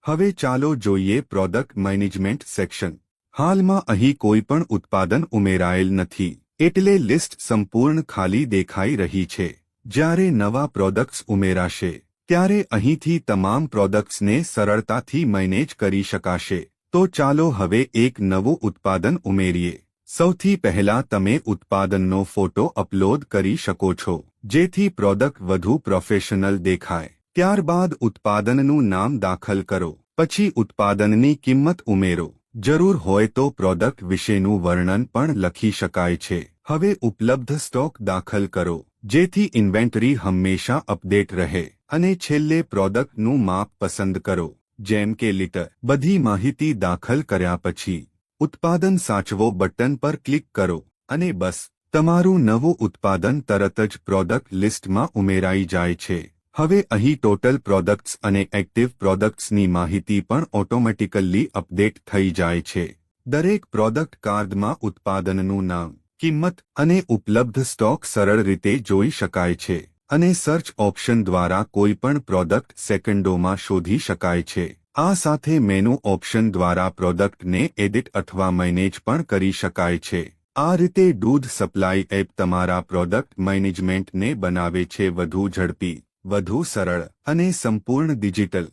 હવે ચાલો જોઈએ પ્રોડક્ટ મેનેજમેન્ટ સેક્શન. હાલમાં અહીં કોઈ પણ ઉત્પાદન ઉમેરાયેલ નથી, એટલે લિસ્ટ સંપૂર્ણ ખાલી દેખાઈ રહી છે. જ્યારે નવા પ્રોડક્ટ્સ ઉમેરાશે ત્યારે અહીંથી તમામ પ્રોડક્ટ્સને સરળતાથી મેનેજ કરી શકાશે. તો ચાલો હવે એક નવું ઉત્પાદન ઉમેરીએ. સૌથી પહેલા તમે ઉત્પાદનનો ફોટો અપલોડ કરી શકો છો, જેથી પ્રોડક્ટ વધુ પ્રોફેશનલ દેખાય. ત્યારબાદ ઉત્પાદનનું નામ દાખલ કરો. પછી ઉત્પાદનની કિંમત ઉમેરો. જરૂર હોય તો પ્રોડક્ટ વિશેનું વર્ણન પણ લખી શકાય છે. હવે ઉપલબ્ધ સ્ટોક દાખલ કરો, જેથી ઇન્વેન્ટરી હંમેશા અપડેટ રહે. અને છેલ્લે પ્રોડક્ટનું માપ પસંદ કરો, જેમ કે લિટર. બધી માહિતી દાખલ કર્યા પછી ઉત્પાદન સાચવો બટન પર ક્લિક કરો અને બસ, તમારું નવું ઉત્પાદન તરત જ પ્રોડક્ટ લિસ્ટમાં ઉમેરાઈ જાય છે. હવે અહીં ટોટલ પ્રોડક્ટ્સ અને એક્ટિવ પ્રોડક્ટ્સની માહિતી પણ ઓટોમેટિકલી અપડેટ થઈ જાય છે. દરેક પ્રોડક્ટ કાર્ડમાં ઉત્પાદનનું નામ, કિંમત અને ઉપલબ્ધ સ્ટોક સરળ રીતે જોઈ શકાય છે. અને સર્ચ ઓપ્શન દ્વારા કોઈપણ પ્રોડક્ટ સેકન્ડોમાં શોધી શકાય છે. આ સાથે મેનુ ઓપ્શન દ્વારા પ્રોડક્ટને એડિટ અથવા મેનેજ પણ કરી શકાય છે. આ રીતે દૂધ સપ્લાય એપ તમારા પ્રોડક્ટ મેનેજમેન્ટને બનાવે છે વધુ ઝડપી, વધુ સરળ અને સંપૂર્ણ ડિજિટલ.